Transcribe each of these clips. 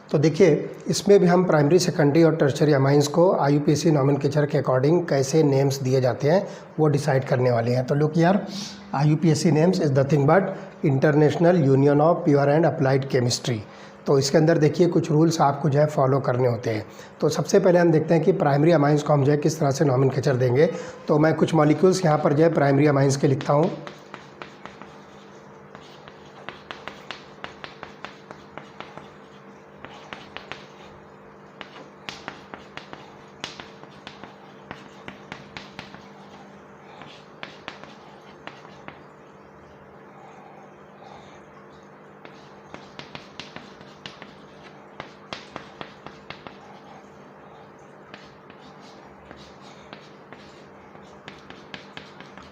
तो देखिए इसमें भी हम प्राइमरी, सेकेंडरी और टर्शरी अमाइंस को IUPAC नॉमेनक्लेचर के अकॉर्डिंग कैसे नेम्स दिए जाते हैं वो डिसाइड करने वाले हैं। तो लुक यार, IUPAC names is nothing but international union of pure and applied chemistry. तो इसके अंदर देखिए कुछ रूल्स आपको जो है फॉलो करने होते हैं। तो सबसे पहले हम देखते हैं कि प्राइमरी अमाइंस को हम जो है किस तरह से नॉमेनक्लेचर देंगे। तो मैं कुछ मॉलिक्यूल्स यहाँ पर जो है प्राइमरी अमाइंस के लिखता हूँ।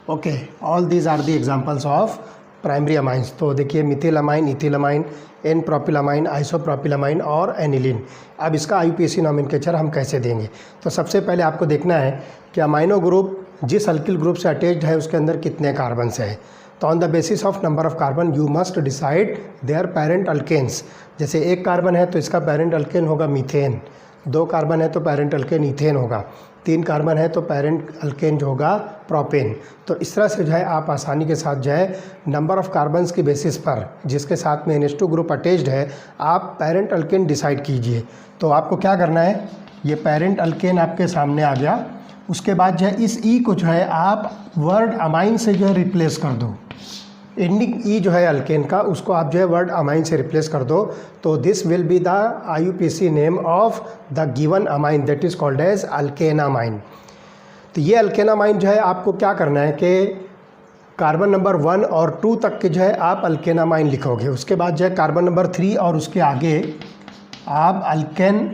Okay, all these are the examples of primary amines. तो देखिए methyl amine, ethyl amine, N propylamine, isopropylamine और एनिलीन। अब इसका IUPAC नॉमेनक्लेचर हम कैसे देंगे। तो सबसे पहले आपको देखना है कि अमाइनो ग्रुप जिस अल्किल ग्रुप से अटैच्ड है उसके अंदर कितने कार्बन्स हैं। तो on the basis of number of carbon you must decide their parent alkanes. जैसे एक कार्बन है तो इसका पेरेंट अल्केन होगा मीथेन, 2 कार्बन है तो पेरेंट अल्केन इथेन होगा, 3 कार्बन है तो पेरेंट अल्केन जो होगा प्रोपेन। तो इस तरह से जो है आप आसानी के साथ जो है नंबर ऑफ कार्बन्स की बेसिस पर जिसके साथ में NH2 ग्रुप अटैच्ड है आप पेरेंट अल्केन डिसाइड कीजिए। तो आपको क्या करना है, ये पेरेंट अल्केन आपके सामने आ गया। उसके बाद जो है इस ई को जो है आप वर्ड अमाइन से जो है रिप्लेस कर दो। एंडिंग ई जो है अल्केन का उसको आप जो है वर्ड अमाइन से रिप्लेस कर दो। तो this will be the IUPAC name of the given amine that is called as alkanamine. तो ये अल्केनामाइन जो है आपको क्या करना है कि कार्बन नंबर 1 और 2 तक के जो है आप अल्केनामाइन लिखोगे। उसके बाद जो है कार्बन नंबर 3 और उसके आगे आप अल्केन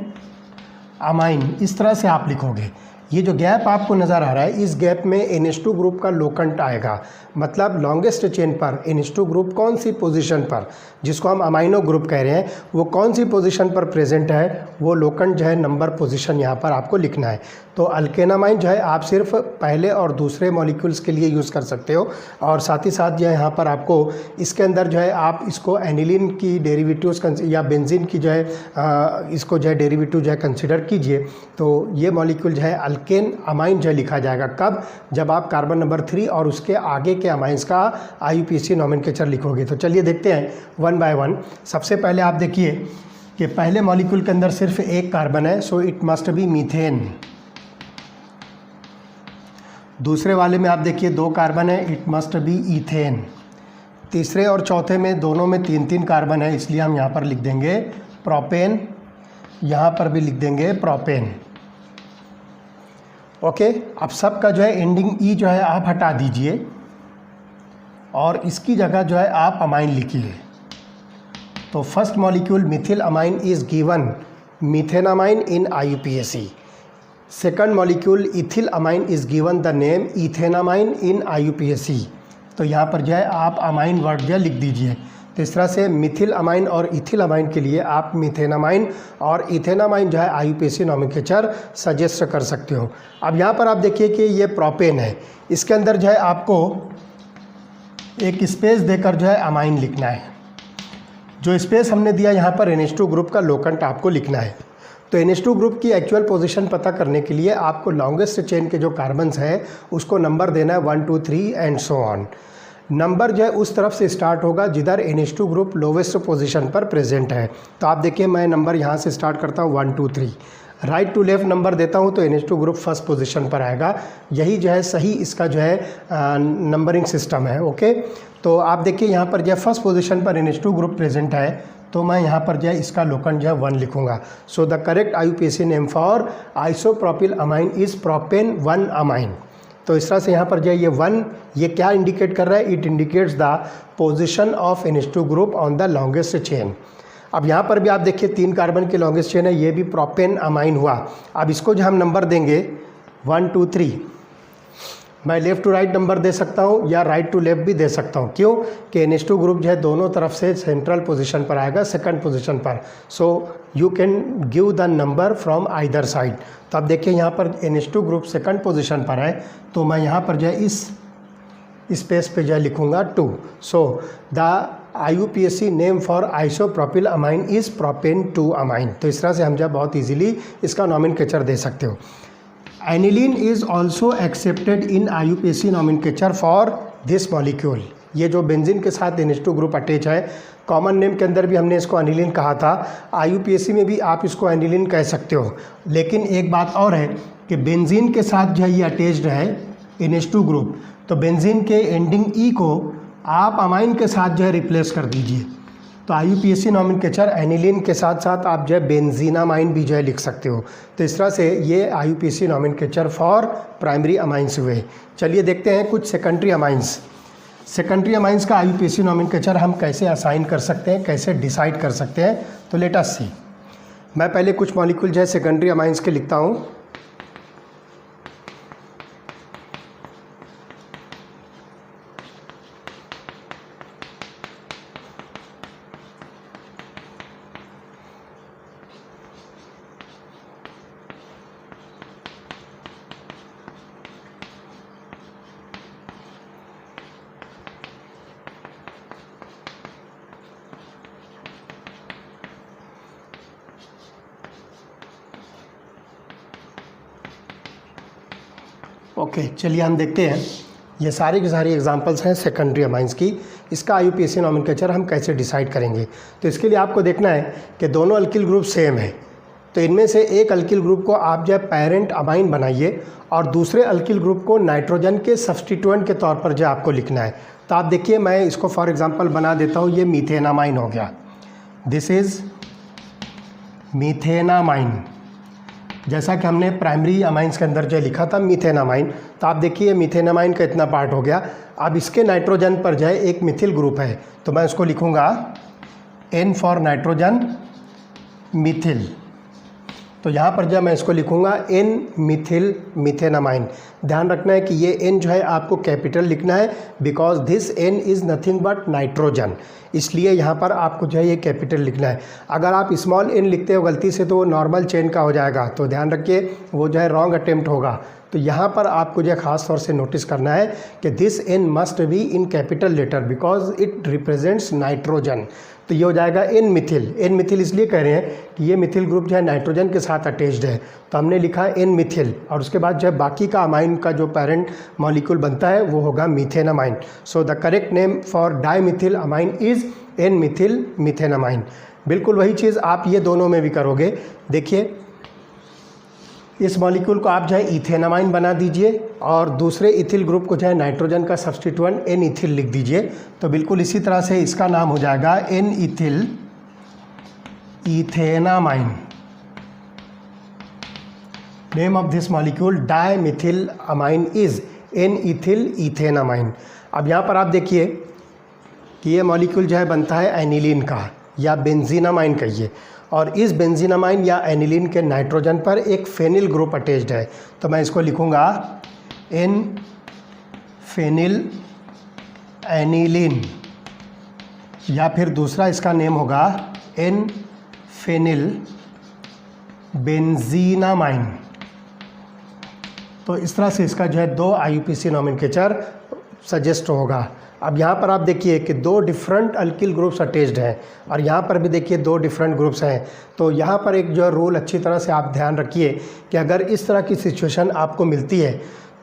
अमाइन इस तरह से आप लिखोगे। ये जो गैप आपको नज़र आ रहा है इस गैप में NH2 ग्रुप का लोकेंट आएगा। मतलब लॉन्गेस्ट चेन पर NH2 ग्रुप कौन सी पोजीशन पर, जिसको हम अमाइनो ग्रुप कह रहे हैं, वो कौन सी पोजीशन पर प्रेजेंट है वो लोकेंट जो है नंबर पोजीशन यहाँ पर आपको लिखना है। तो अल्केनामाइन जो है आप सिर्फ पहले और दूसरे मॉलिक्यूल्स के लिए यूज़ कर सकते हो। और साथ ही साथ जो है यहाँ पर आपको इसके अंदर जो है आप इसको एनिलीन की डेरिवेटिव्स या बेंजीन की जो है इसको जो है डेरिवेटिव जो है कंसिडर कीजिए। तो ये मॉलिक्यूल जो है अल्केन अमाइन जो है लिखा जाएगा कब, जब आप कार्बन नंबर 3 और उसके आगे के अमाइंस का IUPAC नॉमेनक्लेचर लिखोगे। तो चलिए देखते हैं वन बाय वन। सबसे पहले आप देखिए कि पहले मॉलिक्यूल के अंदर सिर्फ एक कार्बन है, so it must B methane. दूसरे वाले में आप देखिए 2 कार्बन है, इट मस्ट बी इथेन। तीसरे और चौथे में दोनों में 3-3 कार्बन है, इसलिए हम यहाँ पर लिख देंगे प्रोपेन, यहाँ पर भी लिख देंगे प्रोपेन। ओके, अब सब का जो है एंडिंग ई जो है आप हटा दीजिए और इसकी जगह जो है आप अमाइन लिखिए। तो first molecule Mithil amine is given मीथेनामाइन in IUPAC। Second molecule ethyl amine is given the name ethanamine in IUPAC। तो यहाँ पर जो है आप अमाइन वर्ड जो है लिख दीजिए। तो इस तरह से मिथिल अमाइन और इथिल अमाइन के लिए आप मीथेनामाइन और इथेनामाइन जो है IUPAC नॉमेनक्लेचर सजेस्ट कर सकते हो। अब यहाँ पर आप देखिए कि ये प्रोपेन है, इसके अंदर जो है आपको एक स्पेस देकर जो है अमाइन लिखना है। जो स्पेस हमने दिया यहाँ पर NH2 ग्रुप का लोकेंट आपको लिखना है। तो NH2 ग्रुप की एक्चुअल पोजीशन पता करने के लिए आपको लॉन्गेस्ट चेन के जो कार्बन्स है उसको नंबर देना है 1 2 3 एंड सो ऑन। नंबर जो है उस तरफ से स्टार्ट होगा जिधर NH2 ग्रुप लोवेस्ट पोजीशन पर प्रेजेंट है। तो आप देखिए मैं नंबर यहाँ से स्टार्ट करता हूँ 1 2 3, राइट टू लेफ्ट नंबर देता हूँ तो NH2 ग्रुप फर्स्ट पोजीशन पर आएगा। यही जो है सही इसका जो है नंबरिंग सिस्टम है। ओके, तो आप देखिए यहाँ पर जो है फर्स्ट पोजीशन पर NH2 ग्रुप प्रेजेंट है, तो मैं यहाँ पर जो है इसका लोकेंट जो है 1 लिखूँगा। सो the correct IUPAC name for isopropyl amine is propane 1 amine. तो इस तरह से यहाँ पर जो है ये 1 ये क्या इंडिकेट कर रहा है, it indicates the position of NH2 group on the longest chain. अब यहाँ पर भी आप देखिए 3 कार्बन की लॉन्गेस्ट चेन है, ये भी प्रोपेन अमाइन हुआ। अब इसको जो हम नंबर देंगे 1 2 3, मैं लेफ़्ट टू राइट नंबर दे सकता हूँ या राइट टू लेफ़्ट भी दे सकता हूँ। क्यों कि NH2 ग्रुप जो है दोनों तरफ से सेंट्रल पोजीशन पर आएगा, सेकंड पोजीशन पर। So you can give the number from either side. तो अब देखिए यहाँ पर NH2 ग्रुप सेकंड पोजीशन पर है, तो मैं यहाँ पर जो है इस स्पेस पे जो है लिखूँगा 2। So the IUPAC name for isopropyl amine is propane 2 amine. तो इस तरह से हम जब बहुत इजीली इसका नॉमेनक्लेचर दे सकते हो। Aniline is also accepted in IUPAC nomenclature for this molecule. ये जो बेंजीन के साथ NH2 ग्रुप अटैच है, कॉमन नेम के अंदर भी हमने इसको एनिलीन कहा था, IUPAC में भी आप इसको एनिलीन कह सकते हो। लेकिन एक बात और है कि बेंजीन के साथ जो है ये अटैच्ड है NH2 ग्रुप, तो बेंजीन के एंडिंग ई को आप अमाइन के साथ जो है रिप्लेस कर दीजिए। तो IUPAC नॉमेनक्लेचर एनिलीन के साथ साथ आप जो है बेंजीनामाइन भी जो है लिख सकते हो। तो इस तरह से ये IUPAC nomenclature for primary amines हुए। चलिए देखते हैं कुछ सेकेंडरी अमाइंस। सेकेंडरी अमाइंस का IUPAC नॉमेनक्लेचर हम कैसे असाइन कर सकते हैं, कैसे डिसाइड कर सकते हैं, तो लेट अस सी। मैं पहले कुछ मॉलिक्यूल जो है सेकेंडरी अमाइंस के लिखता हूँ। ओके, चलिए हम देखते हैं। ये सारी की सारी एग्जांपल्स हैं सेकेंडरी अमाइंस की। इसका IUPAC नॉमेनक्लेचर हम कैसे डिसाइड करेंगे, तो इसके लिए आपको देखना है कि दोनों अल्किल ग्रुप सेम है। तो इनमें से एक अल्किल ग्रुप को आप जो है पेरेंट अमाइन बनाइए और दूसरे अल्किल ग्रुप को नाइट्रोजन के सब्सटीट्यूएंट के तौर पर जो आपको लिखना है। तो आप देखिए, मैं इसको फॉर एग्जांपल बना देता हूँ। ये मीथेनामाइन हो गया, दिस इज़ मीथेनामाइन। जैसा कि हमने प्राइमरी अमाइंस के अंदर जो लिखा था मीथेनामाइन, तो आप देखिए मीथेनामाइन का इतना पार्ट हो गया। अब इसके नाइट्रोजन पर जो है एक मिथिल ग्रुप है, तो मैं उसको लिखूँगा N फॉर नाइट्रोजन मिथिल। तो यहाँ पर जब मैं इसको लिखूँगा N मिथिल मीथेनामाइन। ध्यान रखना है कि ये N जो है आपको कैपिटल लिखना है, because this N is nothing but nitrogen, इसलिए यहाँ पर आपको जो है ये कैपिटल लिखना है। अगर आप स्मॉल n लिखते हो गलती से तो वो नॉर्मल चेन का हो जाएगा, तो ध्यान रखिए वो जो है रॉन्ग अटेम्प्ट होगा। तो यहाँ पर आपको जो है ख़ास तौर से नोटिस करना है कि this n must be in capital letter because it represents nitrogen. तो ये हो जाएगा N मिथिल। N मिथिल इसलिए कह रहे हैं कि ये मिथिल ग्रुप जो है नाइट्रोजन के साथ अटैच्ड है, तो हमने लिखा है N मिथिल, और उसके बाद जो है बाकी का अमाइन का जो पेरेंट मॉलिक्यूल बनता है वो होगा methanamine. So the correct name for dimethyl amine is N methyl methanamine. बिल्कुल वही चीज़ आप ये दोनों में भी करोगे। देखिए, इस मॉलिक्यूल को आप जो है इथेनामाइन बना दीजिए और दूसरे इथिल ग्रुप को जो है नाइट्रोजन का सब्सटीट्यूएंट N इथिल लिख दीजिए। तो बिल्कुल इसी तरह से इसका नाम हो जाएगा N ethyl ethanamine. Name of this molecule dimethyl amine is N ethyl ethanamine. अब यहाँ पर आप देखिए कि ये मॉलिक्यूल जो है बनता है एनिलीन का या बेंजीनामाइन कहिए, और इस बेंजीनामाइन या एनिलीन के नाइट्रोजन पर एक फेनिल ग्रुप अटैच्ड है। तो मैं इसको लिखूँगा N फेनिल एनिलीन, या फिर दूसरा इसका नेम होगा N फेनिल बेंजीनामाइन। तो इस तरह से इसका जो है 2 IUPAC नॉमेनक्लेचर सजेस्ट होगा। अब यहाँ पर आप देखिए कि 2 डिफरेंट अल्किल ग्रुप्स अटैच्ड हैं, और यहाँ पर भी देखिए 2 डिफरेंट ग्रुप्स हैं। तो यहाँ पर एक जो रूल अच्छी तरह से आप ध्यान रखिए कि अगर इस तरह की सिचुएशन आपको मिलती है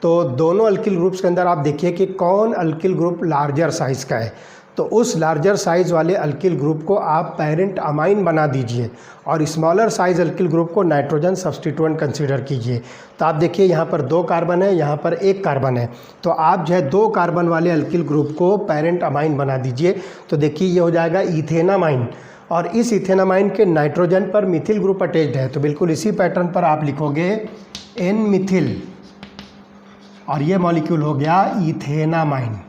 तो दोनों अल्किल ग्रुप्स के अंदर आप देखिए कि कौन अल्किल ग्रुप लार्जर साइज़ का है। तो उस लार्जर साइज़ वाले अल्किल ग्रुप को आप पेरेंट अमाइन बना दीजिए और स्मॉलर साइज़ अल्किल ग्रुप को नाइट्रोजन सब्सटीट्यूएंट कंसीडर कीजिए। तो आप देखिए यहाँ पर 2 कार्बन है, यहाँ पर 1 कार्बन है, तो आप जो है 2 कार्बन वाले अल्किल ग्रुप को पेरेंट अमाइन बना दीजिए। तो देखिए ये हो जाएगा इथेनामाइन, और इस इथेनामाइन के नाइट्रोजन पर मिथिल ग्रुप अटैच्ड है। तो बिल्कुल इसी पैटर्न पर आप लिखोगे N मिथिल, और ये मॉलिक्यूल हो गया इथेनामाइन।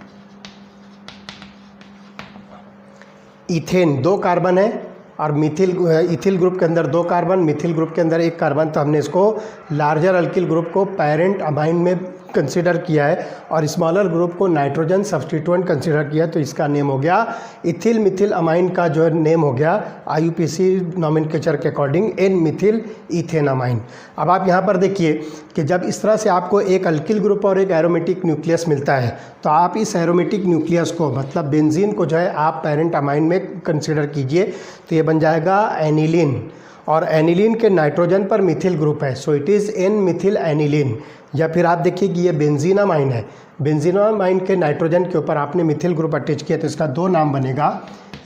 इथेन 2 कार्बन है और इथिल ग्रुप के अंदर 2 कार्बन, मिथिल ग्रुप के अंदर 1 कार्बन, तो हमने इसको लार्जर अल्किल ग्रुप को पेरेंट अमाइन में कंसिडर किया है और स्मॉलर ग्रुप को नाइट्रोजन सब्स्टिट्यूएंट कंसिडर किया है, तो इसका नेम हो गया इथिल मिथिल अमाइन का जो नेम हो गया आईयूपीएसी नॉमेनक्लेचर के according N methyl ethane amine. अब आप यहाँ पर देखिए कि जब इस तरह से आपको एक अल्किल ग्रुप और एक एरोमेटिक न्यूक्लियस मिलता है तो आप इस एरोमेटिक न्यूक्लियस को मतलब बेंजीन को जो है आप पेरेंट अमाइन में कंसिडर कीजिए, तो ये बन जाएगा एनिलीन, और एनिलीन के नाइट्रोजन पर मिथिल ग्रुप है, so it is an Mithil aniline. या फिर आप देखिए कि ये बेंजीनामाइन है, बेंजीनामाइन के नाइट्रोजन के ऊपर आपने मिथिल ग्रुप अटैच किया तो इसका दो नाम बनेगा,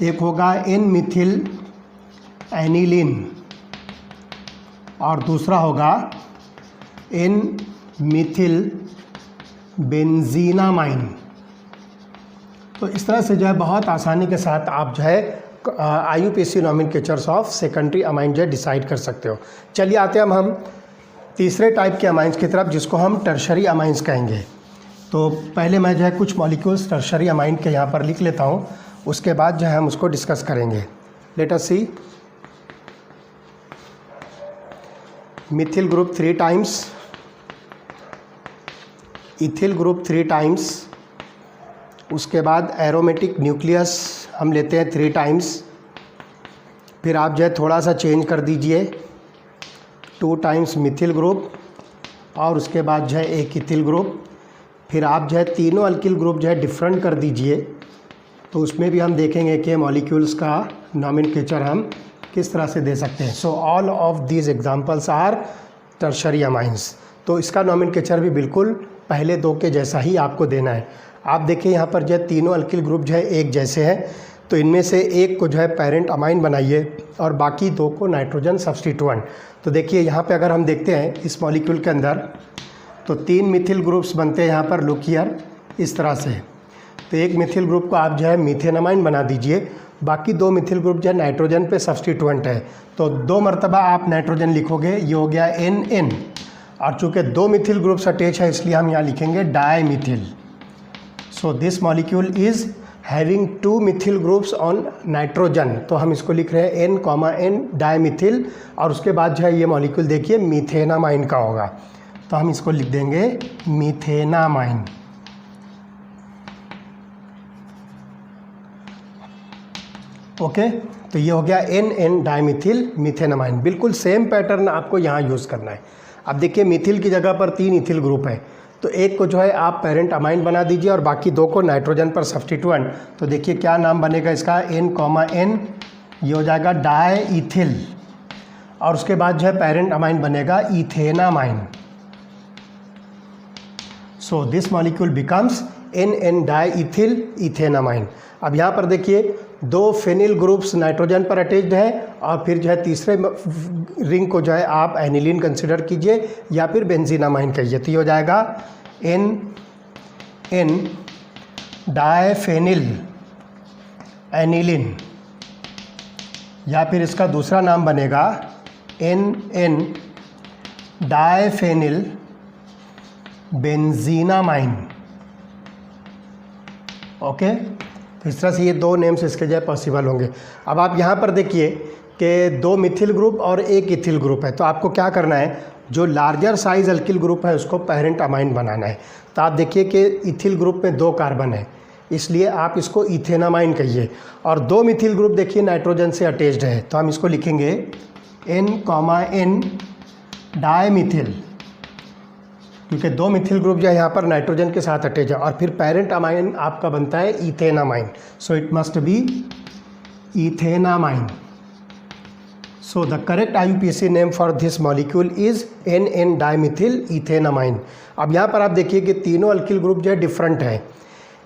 एक होगा एन मिथिल एनिलीन और दूसरा होगा एन मिथिल बेंजीनामाइन। तो इस तरह से जो है बहुत आसानी के साथ आप जो है आईयूपीएसी नॉमेनक्लेचर्स ऑफ सेकेंडरी अमाइन जो है डिसाइड कर सकते हो। चलिए आते हैं हम तीसरे टाइप के अमाइंस की तरफ जिसको हम टर्शरी अमाइंस कहेंगे। तो पहले मैं जो है कुछ मॉलिक्यूल्स टर्शरी अमाइन के यहाँ पर लिख लेता हूँ, उसके बाद जो है हम उसको डिस्कस करेंगे। Let us see methyl group 3 times, ethyl group 3 times, उसके बाद एरोमेटिक न्यूक्लियस हम लेते हैं 3 टाइम्स, फिर आप जो है थोड़ा सा चेंज कर दीजिए 2 टाइम्स मिथिल ग्रुप और उसके बाद जो है एक इथिल ग्रुप, फिर आप जो है तीनों अल्किल ग्रुप जो है डिफरेंट कर दीजिए, तो उसमें भी हम देखेंगे कि मॉलिक्यूल्स का नॉमेनक्लेचर हम किस तरह से दे सकते हैं। So all of these examples are tertiary amines. तो इसका नॉमेनक्लेचर भी बिल्कुल पहले दो के जैसा ही आपको देना है। आप देखिए यहाँ पर जो है तीनों अल्किल ग्रुप जो है एक जैसे हैं, तो इनमें से एक को जो है पेरेंट अमाइन बनाइए और बाकी दो को नाइट्रोजन सब्स्टिट्यूएंट। तो देखिए यहाँ पे अगर हम देखते हैं इस मॉलिक्यूल के अंदर तो 3 मिथिल ग्रुप्स बनते हैं यहाँ पर, लुक हियर इस तरह से। तो एक मिथिल ग्रुप को आप जो है मीथेन अमाइन बना दीजिए, बाकी 2 मिथिल ग्रुप जो है नाइट्रोजन पे सब्स्टिट्यूएंट है, तो 2 मरतबा आप नाइट्रोजन लिखोगे, ये हो गया NN, और चूँकि 2 मिथिल ग्रुप्स अटैच है इसलिए हम यहाँ लिखेंगे dimethyl. So this molecule is having 2 methyl groups on nitrogen, तो हम इसको लिख रहे हैं N, डाईमिथिल, और उसके बाद जो है ये मॉलिक्यूल देखिए मीथेनामाइन का होगा, तो हम इसको लिख देंगे मीथेनामाइन। ओके, तो ये हो गया NN डाईमिथिल मीथेनामाइन। बिल्कुल सेम पैटर्न आपको यहाँ यूज़ करना है। अब देखिए मिथिल की जगह पर 3 इथिल ग्रुप है, तो एक को जो है आप पेरेंट अमाइन बना दीजिए और बाकी 2 को नाइट्रोजन पर सब्स्टिट्यूएंट। तो देखिए क्या नाम बनेगा इसका N, ये हो जाएगा डाईइथिल, और उसके बाद जो है पेरेंट अमाइन बनेगा ethanamine. So this molecule becomes NN diethyl ethanamine. अब यहाँ पर देखिए 2 फेनिल ग्रुप्स नाइट्रोजन पर अटैच्ड है और फिर जो है तीसरे रिंग को जो है आप एनिलीन कंसिडर कीजिए या फिर बेंजीनामाइन कहिए, तो ये हो जाएगा NN डाईफेनिल एनिलीन, या फिर इसका दूसरा नाम बनेगा NN डाईफेनिल बेंजीनामाइन। ओके, तो इस तरह से ये 2 नेम्स इसके जो है पॉसिबल होंगे। अब आप यहाँ पर देखिए कि 2 मिथिल ग्रुप और एक इथिल ग्रुप है, तो आपको क्या करना है, जो लार्जर साइज अल्किल ग्रुप है उसको पेरेंट अमाइन बनाना है। तो आप देखिए कि इथिल ग्रुप में 2 कार्बन है, इसलिए आप इसको इथेनामाइन कहिए, और 2 मिथिल ग्रुप देखिए नाइट्रोजन से अटैच्ड है, तो हम इसको लिखेंगे N, डाईमिथिल, क्योंकि 2 मिथिल ग्रुप जो है यहाँ पर नाइट्रोजन के साथ अटैच है, और फिर पेरेंट अमाइन आपका बनता है ethanamine, so it must be ethanamine. So the correct IUPAC name for this molecule is NN dimethyl ethanamine. अब यहाँ पर आप देखिए कि तीनों अल्किल ग्रुप जो है डिफरेंट है,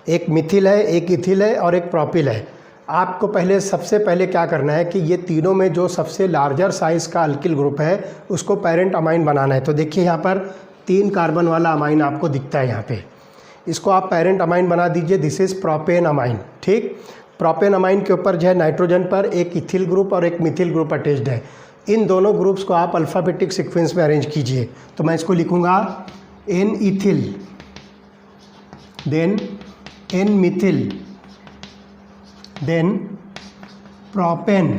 एक मिथिल है, एक इथिल है और एक प्रोपिल है। आपको सबसे पहले क्या करना है कि ये तीनों में जो सबसे लार्जर साइज़ का अल्किल ग्रुप है उसको पेरेंट अमाइन बनाना है। तो देखिए यहाँ पर 3 कार्बन वाला अमाइन आपको दिखता है यहाँ पे, इसको आप पेरेंट अमाइन बना दीजिए, दिस इज़ प्रोपेन अमाइन। ठीक, प्रोपेन अमाइन के ऊपर जो है नाइट्रोजन पर एक इथिल ग्रुप और एक मिथिल ग्रुप अटैच्ड है, इन दोनों ग्रुप्स को आप अल्फ़ाबेटिक सीक्वेंस में अरेंज कीजिए। तो मैं इसको लिखूँगा N ethyl, then N methyl, then propane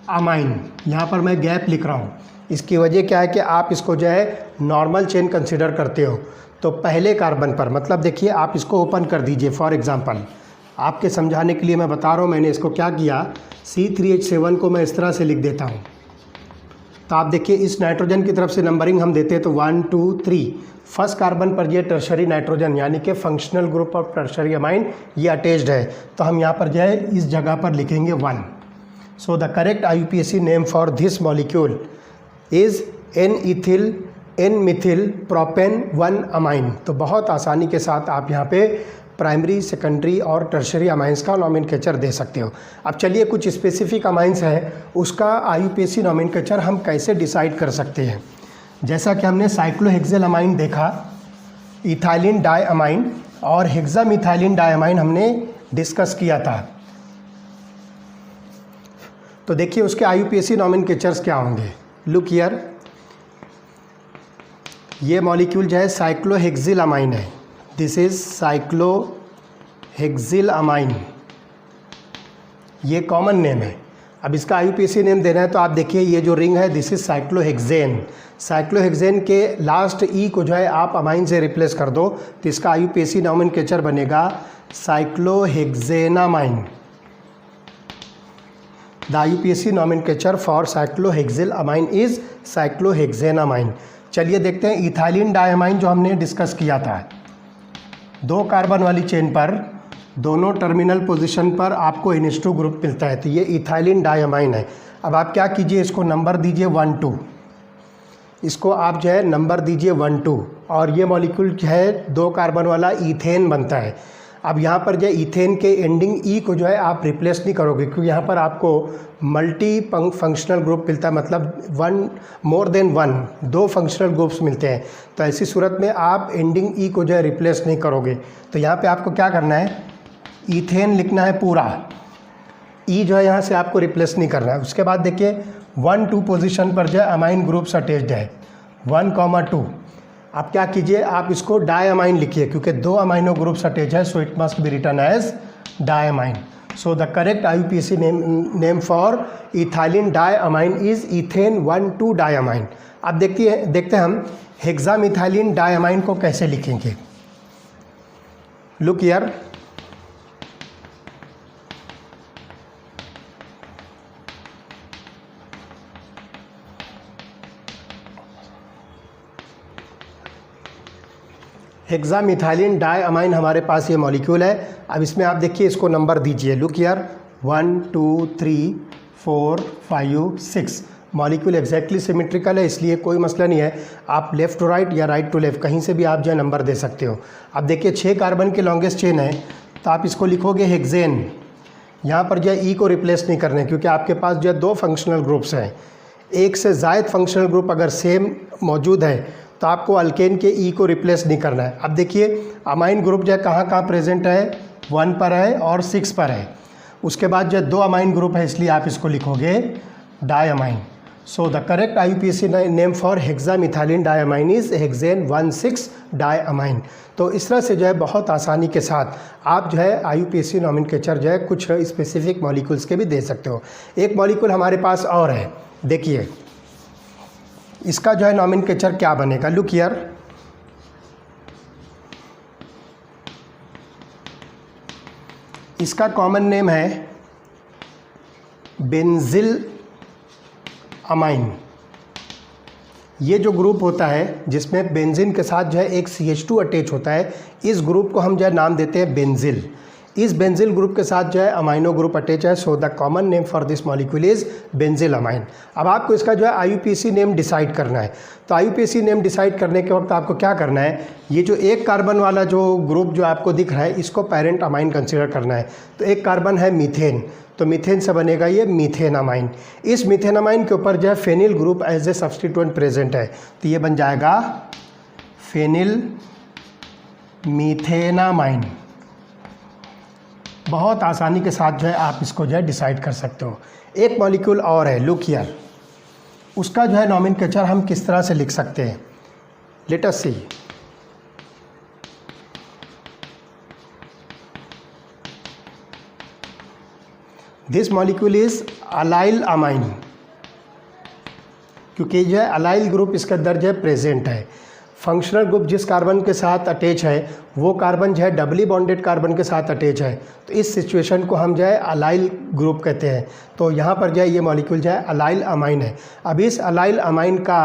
amine. यहाँ पर मैं गैप लिख रहा हूँ, इसकी वजह क्या है कि आप इसको जो है नॉर्मल चेन कंसिडर करते हो। तो पहले कार्बन पर, मतलब देखिए आप इसको ओपन कर दीजिए। फॉर एग्जांपल आपके समझाने के लिए मैं बता रहा हूँ, मैंने इसको क्या किया, C3H7 को मैं इस तरह से लिख देता हूँ। तो आप देखिए इस नाइट्रोजन की तरफ से नंबरिंग हम देते हैं तो 1 2 3, फर्स्ट कार्बन पर ये टर्शरी नाइट्रोजन यानी कि functional group of tertiary amine ये अटैच्ड है, तो हम यहाँ पर जो है इस जगह पर लिखेंगे 1। सो the correct IUPAC name for this molecule is N-ethyl N-methyl propane 1 amine. तो बहुत आसानी के साथ आप यहाँ पे प्राइमरी, सेकेंडरी और टर्शरी अमाइंस का नॉमेनक्लेचर दे सकते हो। अब चलिए कुछ स्पेसिफिक अमाइंस है उसका IUPAC नॉमेनक्लेचर हम कैसे डिसाइड कर सकते हैं। जैसा कि हमने साइक्लोहेक्सेल अमाइन देखा, इथाइलिन डाइअमाइन और हेक्सामिथाइलिन डाइअमाइन हमने डिस्कस किया था। तो देखिए उसके IUPAC नॉमेनक्लेचर्स क्या होंगे। लुक हियर, ये मॉलिक्यूल जो है साइक्लोहेक्सिल अमाइन है। दिस इज साइक्लोहेक्सिल अमाइन, ये कॉमन नेम है। अब इसका IUPAC नेम देना है तो आप देखिए ये जो रिंग है दिस इज साइक्लोहेक्सेन। साइक्लोहेक्सेन के लास्ट ई को जो है आप अमाइन से रिप्लेस कर दो तो इसका IUPAC नॉमेनक्लेचर बनेगा cyclohexanamine. The IUPAC nomenclature for cyclohexyl amine is cyclohexanamine. चलिए देखते हैं इथाइलिन डाइअमाइन जो हमने डिस्कस किया था। 2 कार्बन वाली चेन पर दोनों टर्मिनल पोजीशन पर आपको NH2 ग्रुप मिलता है, तो ये इथाइलिन डाइअमाइन है। अब आप क्या कीजिए, इसको नंबर दीजिए 1 2, इसको आप जो है नंबर दीजिए 1 2, और ये मॉलिक्यूल जो है 2 कार्बन वाला ईथेन बनता है। अब यहाँ पर जो ईथेन के एंडिंग ई को जो है आप रिप्लेस नहीं करोगे क्योंकि यहाँ पर आपको मल्टी फंक्शनल ग्रुप मिलता है, मतलब मोर देन 2 फंक्शनल ग्रुप्स मिलते हैं। तो ऐसी सूरत में आप एंडिंग ई को जो है रिप्लेस नहीं करोगे। तो यहाँ पे आपको क्या करना है, ईथेन लिखना है पूरा, ई जो है यहाँ से आपको रिप्लेस नहीं करना है। उसके बाद देखिए 1 2 पोजीशन पर जो है अमाइन ग्रुप्स अटैच्ड है 1, 2। आप क्या कीजिए, आप इसको डाइअमाइन लिखिए क्योंकि 2 अमाइनो ग्रुप्स अटैच है, so it must be written as diamine. So the correct IUPAC name for ethylene diamine is ethane 1 2 diamine. अब देखते हैं हम हेक्सामिथाइलिन डाइअमाइन को कैसे लिखेंगे। लुक हियर, हेक्सामिथाइलिन डाइअमाइन हमारे पास ये मॉलिक्यूल है। अब इसमें आप देखिए इसको नंबर दीजिए। Look here 1 2 3 4 5 6। Molecule exactly symmetrical है इसलिए कोई मसला नहीं है, आप लेफ़्ट टू राइट या राइट टू लेफ़्ट कहीं से भी आप जो है नंबर दे सकते हो। अब देखिए 6 कार्बन के लॉन्गेस्ट चेन है तो आप इसको लिखोगे हेक्सेन। यहाँ पर जो है ई को रिप्लेस नहीं करना है क्योंकि आपके पास जो है 2 फंक्शनल ग्रुप्स हैं। एक से ज़ायद फंक्शनल ग्रुप अगर सेम मौजूद है तो आपको अल्केन के ई को रिप्लेस नहीं करना है। अब देखिए अमाइन ग्रुप जो है कहाँ प्रेजेंट है, 1 पर है और 6 पर है। उसके बाद जो है 2 अमाइन ग्रुप है इसलिए आप इसको लिखोगे diamine. So the correct IUPAC name for hexamethylene diamine is hexane 1,6 diamine. तो इस तरह से जो है बहुत आसानी के साथ आप जो है IUPAC नॉमेनक्लेचर जो है कुछ स्पेसिफिक मॉलिक्यूल्स के भी दे सकते हो। एक मॉलिक्यूल हमारे पास और है, देखिए इसका जो है नॉमेनक्लेचर क्या बनेगा। लुक हियर, इसका कॉमन नेम है बेंजिल अमाइन। ये जो ग्रुप होता है जिसमें बेंजीन के साथ जो है एक CH2 अटैच होता है, इस ग्रुप को हम जो है नाम देते हैं बेंजिल। इस बेंजिल ग्रुप के साथ जो है अमाइनो ग्रुप अटैच है, so the common name for this molecule is benzyl amine. अब आपको इसका जो है IUPAC नेम डिसाइड करना है। तो IUPAC नेम डिसाइड करने के वक्त आपको क्या करना है, ये जो 1 कार्बन वाला जो ग्रुप जो आपको दिख रहा है इसको पेरेंट अमाइन कंसिडर करना है। तो 1 कार्बन है मीथेन, तो मीथेन से बनेगा ये मीथेन अमाइन। इस मीथेन अमाइन के ऊपर जो है phenyl group as a substituent present है, तो ये बन जाएगा फेनिल मीथेनामाइन। बहुत आसानी के साथ जो है आप इसको जो है डिसाइड कर सकते हो। एक मॉलिक्यूल और है, लुक हियर, उसका जो है नॉमेनक्लेचर हम किस तरह से लिख सकते हैं, let us see. This molecule is allyl amine. क्योंकि जो है अलाइल ग्रुप इसके अंदर जो है प्रेजेंट है। फंक्शनल ग्रुप जिस कार्बन के साथ अटैच है वो कार्बन जो है डबली बॉन्डेड कार्बन के साथ अटैच है, तो इस सिचुएशन को हम जो है अलाइल ग्रुप कहते हैं। तो यहाँ पर जो है ये मॉलिक्यूल जो है अलाइल अमाइन है। अब इस अलाइल अमाइन का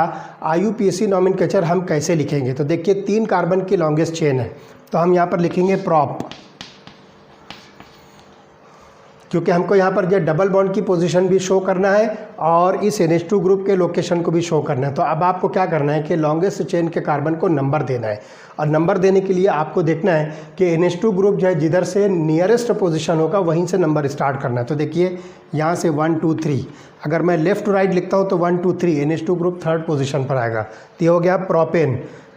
IUPAC नॉमेनक्लेचर हम कैसे लिखेंगे, तो देखिए 3 कार्बन की लॉन्गेस्ट चेन है, तो हम यहाँ पर लिखेंगे प्रॉप, क्योंकि हमको यहाँ पर जो डबल बॉन्ड की पोजीशन भी शो करना है और इस NH2 ग्रुप के लोकेशन को भी शो करना है। तो अब आपको क्या करना है कि लॉन्गेस्ट चेन के कार्बन को नंबर देना है, और नंबर देने के लिए आपको देखना है कि NH2 ग्रुप जो है जिधर से नियरेस्ट पोजीशन होगा वहीं से नंबर स्टार्ट करना है। तो देखिए यहाँ से 1 2 3, अगर मैं लेफ़्ट टू राइट लिखता हूँ तो 1 2 3 NH2 ग्रुप 3rd पोजीशन पर आएगा। तो ये हो गया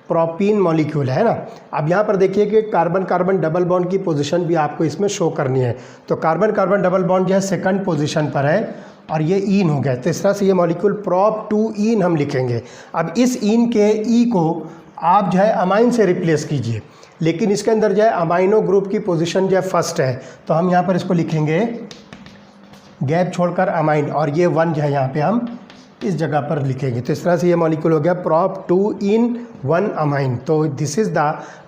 प्रोपीन मॉलिक्यूल है ना। अब यहाँ पर देखिए कि कार्बन कार्बन डबल बॉन्ड की पोजीशन भी आपको इसमें शो करनी है। तो कार्बन कार्बन डबल बॉन्ड जो है 2nd पोजीशन पर है और ये ईन हो गया। तो इस तरह से ये मॉलिक्यूल prop 2 ईन हम लिखेंगे। अब इस ईन के ई को आप जो है अमाइन से रिप्लेस कीजिए, लेकिन इसके अंदर जो है अमाइनो ग्रुप की पोजीशन जो है फर्स्ट है, तो हम यहाँ पर इसको लिखेंगे गैप छोड़कर अमाइन, और ये 1 जो है यहाँ पे हम इस जगह पर लिखेंगे। तो इस तरह से ये मॉलिक्यूल हो गया prop 2 in 1 अमाइन। तो this is the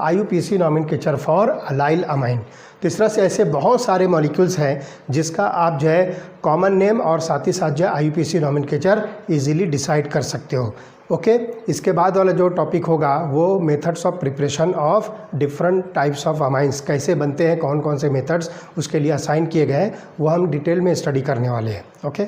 IUPAC nomenclature for allyl amine. तो इस तरह से ऐसे बहुत सारे मॉलिक्यूल्स हैं जिसका आप जो है कॉमन नेम और साथ ही साथ जो है IUPAC नॉमेनक्लेचर इजीली डिसाइड कर सकते हो। ओके, इसके बाद वाला जो टॉपिक होगा वो methods of preparation of different types of amines, कैसे बनते हैं, कौन कौन से मेथड्स उसके लिए असाइन किए गए हैं, वो हम डिटेल में स्टडी करने वाले हैं। ओके।